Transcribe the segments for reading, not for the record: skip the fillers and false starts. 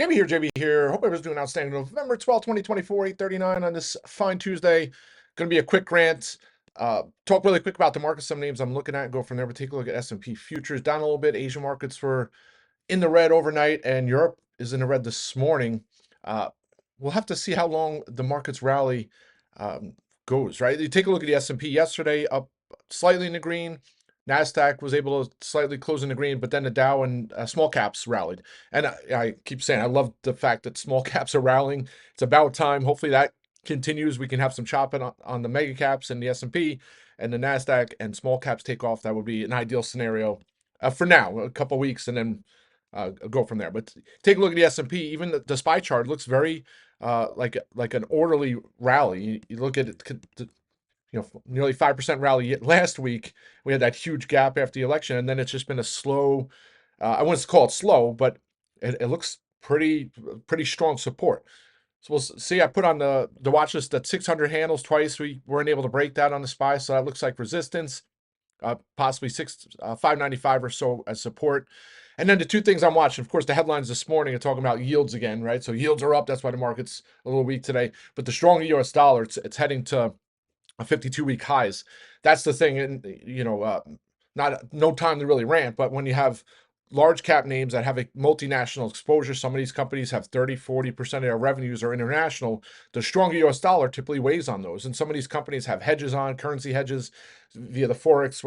Jamie here, JB here. Hope everyone's doing outstanding. November 12th, 2024, 8:39 on this fine Tuesday. Going to be a quick rant. Talk really quick about the market, some names I'm looking at, and go from there. But take a look at S&P futures down a little bit. Asian markets were in the red overnight, and Europe is in the red this morning. Uh, we'll have to see how long the market's rally goes, right? You take a look at the S&P yesterday, up slightly in the green. NASDAQ was able to slightly close in the green, but then the Dow and small caps rallied. And I keep saying I love the fact that small caps are rallying. It's about time. Hopefully that continues. We can have some chopping on the mega caps and the S&P and the NASDAQ, and small caps take off. That would be an ideal scenario for now, a couple weeks, and then go from there. But take a look at the S&P. Even the SPY chart looks very like an orderly rally. You look at it, nearly 5% rally last week. We had that huge gap after the election, and then it's just been a slow. I wouldn't call it slow, but it looks pretty strong support. So we'll see. I put on the watch list that 600 handles twice. We weren't able to break that on the SPY, so that looks like resistance. Possibly 595 or so as support. And then the two things I'm watching, of course, the headlines this morning are talking about yields again, right? So yields are up. That's why the market's a little weak today. But the stronger U.S. dollar, it's heading to 52-week highs. That's the thing. And, no time to really rant, but when you have large cap names that have a multinational exposure, some of these companies have 30-40% of their revenues are international. The stronger US dollar typically weighs on those, and some of these companies have hedges on, currency hedges via the forex,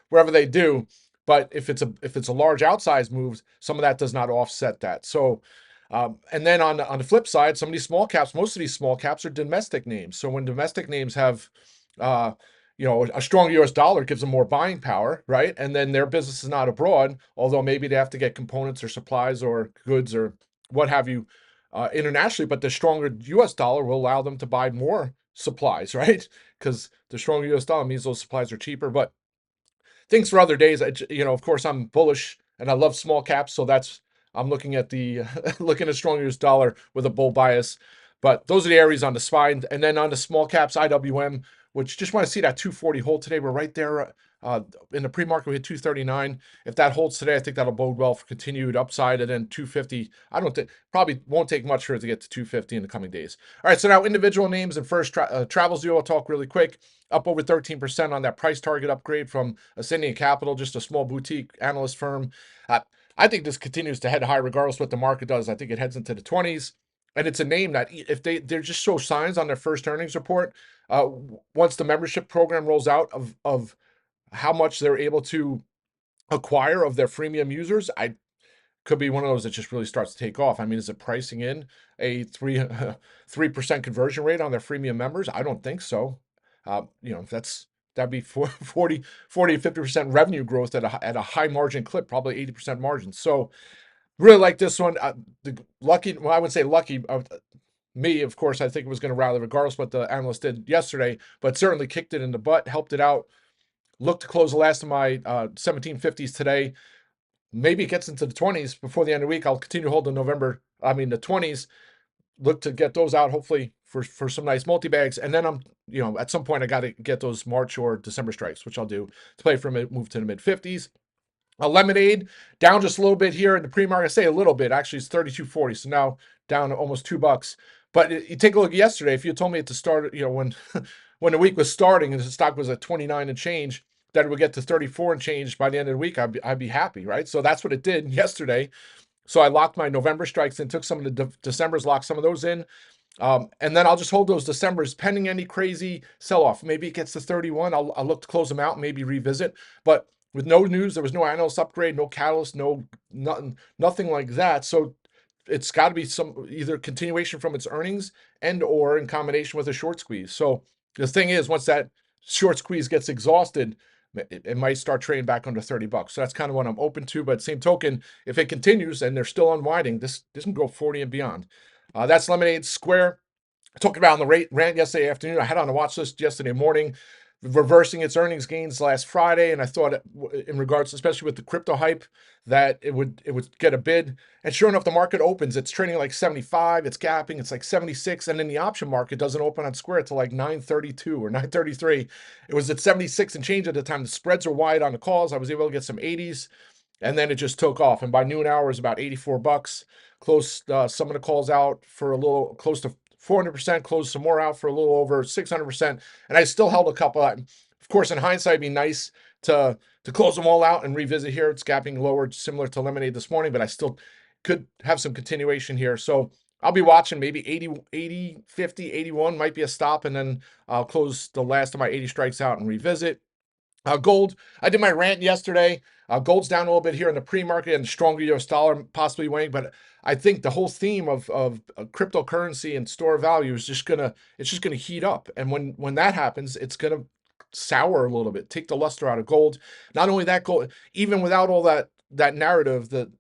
wherever they do. But if it's a large outsized move, some of that does not offset that. So and then on the flip side, some of these small caps, most of these small caps are domestic names. So when domestic names have a strong US dollar gives them more buying power, right? And then their business is not abroad, although maybe they have to get components or supplies or goods or what have you internationally, but the stronger US dollar will allow them to buy more supplies, right? Because the stronger US dollar means those supplies are cheaper. But things for other days, of course, I'm bullish and I love small caps, so I'm looking at the looking at stronger US dollar with a bull bias. But those are the areas on the spine. And then on the small caps, IWM, which just want to see that 240 hold today. We're right there in the pre-market. We hit 239. If that holds today, I think that'll bode well for continued upside. And then 250, I don't think, probably won't take much for it to get to 250 in the coming days. All right, so now individual names. And first, TravelZero, I'll talk really quick. Up over 13% on that price target upgrade from Ascendian Capital, just a small boutique analyst firm. I think this continues to head high regardless of what the market does. I think it heads into the 20s. And it's a name that if they just show signs on their first earnings report, once the membership program rolls out of how much they're able to acquire of their freemium users, I could be one of those that just really starts to take off. I mean, is it pricing in a 3% conversion rate on their freemium members? I don't think so. That'd be 40 to 50% revenue growth at a high margin clip, probably 80% margin. So really like this one. I would say lucky. Me, of course, I think it was going to rally regardless of what the analyst did yesterday, but certainly kicked it in the butt, helped it out. Looked to close the last of my 1750s today. Maybe it gets into the 20s before the end of the week. I'll continue to hold the 20s. Look to get those out, hopefully, for some nice multi-bags. And then at some point, I got to get those March or December strikes, which I'll do to play for a move to the mid-50s. A Lemonade down just a little bit here in the pre-market. I say a little bit. Actually, it's 32.40, so now down almost $2. But you take a look at yesterday. If you told me at the start, when when the week was starting and the stock was at 29 and change, that it would get to 34 and change by the end of the week, I'd be happy, right? So that's what it did yesterday. So I locked my November strikes and took some of the Decembers, locked some of those in. And then I'll just hold those Decembers pending any crazy sell-off. Maybe it gets to 31. I'll look to close them out and maybe revisit. But with no news, there was no analyst upgrade, no catalyst, nothing like that. So it's got to be some either continuation from its earnings and or in combination with a short squeeze. So the thing is, once that short squeeze gets exhausted, it might start trading back under $30. So that's kind of what I'm open to. But same token, if it continues and they're still unwinding, this can go 40 and beyond. That's Lemonade Square. I talked about on the rant yesterday afternoon. I had on a watch list yesterday morning, reversing its earnings gains last Friday, and I thought, in regards, especially with the crypto hype, that it would get a bid. And sure enough, the market opens. It's trading like 75. It's gapping. It's like 76, and then the option market doesn't open on Square until like 9:32 or 9:33. It was at 76 and change at the time. The spreads are wide on the calls. I was able to get some 80s, and then it just took off. And by noon hour, it was about $84. closed some of the calls out for a little close to 400%, closed some more out for a little over 600%, and I still held a couple. Of course, in hindsight, it'd be nice to close them all out and revisit here. It's gapping lower, similar to Lemonade this morning, but I still could have some continuation here. So I'll be watching maybe 80, 50, 81 might be a stop, and then I'll close the last of my 80 strikes out and revisit. Gold, I did my rant yesterday. Gold's down a little bit here in the pre-market and stronger US dollar possibly weighing, but I think the whole theme of cryptocurrency and store of value is just gonna heat up. And when that happens, it's gonna sour a little bit, take the luster out of gold. Not only that, gold, even without all that narrative, the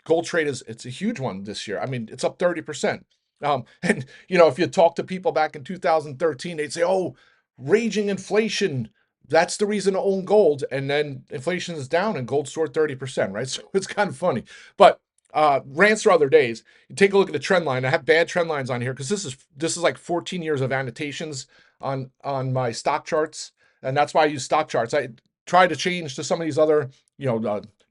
gold trade it's a huge one this year. I mean, it's up 30%. And if you talk to people back in 2013, they'd say, "Oh, raging inflation, that's the reason to own gold." And then inflation is down and gold soared 30%, right? So it's kind of funny. But rants for other days. You take a look at the trend line. I have bad trend lines on here because this is like 14 years of annotations on my stock charts, and that's why I use stock charts. I try to change to some of these other,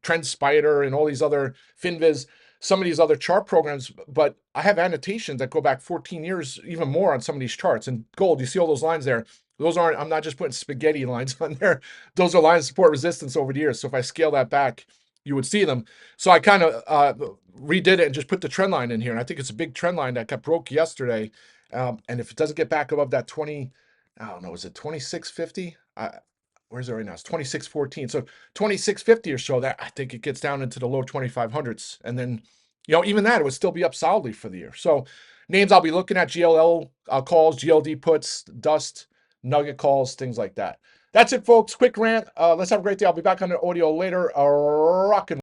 Trend Spider and all these other Finviz, some of these other chart programs, but I have annotations that go back 14 years, even more on some of these charts. And gold, you see all those lines there. Those aren't, I'm not just putting spaghetti lines on there. Those are lines of support resistance over the years. So if I scale that back, you would see them. So I kind of redid it and just put the trend line in here. And I think it's a big trend line that got broke yesterday. And if it doesn't get back above that 20, I don't know, is it 2650? Where's it right now? It's 2614. So 2650 or so, that I think it gets down into the low 2500s. And then, even that, it would still be up solidly for the year. So names I'll be looking at: GLL calls, GLD puts, Dust, Nugget calls, things like that. That's it, folks. Quick rant. Let's have a great day. I'll be back on the audio later. Rockin'.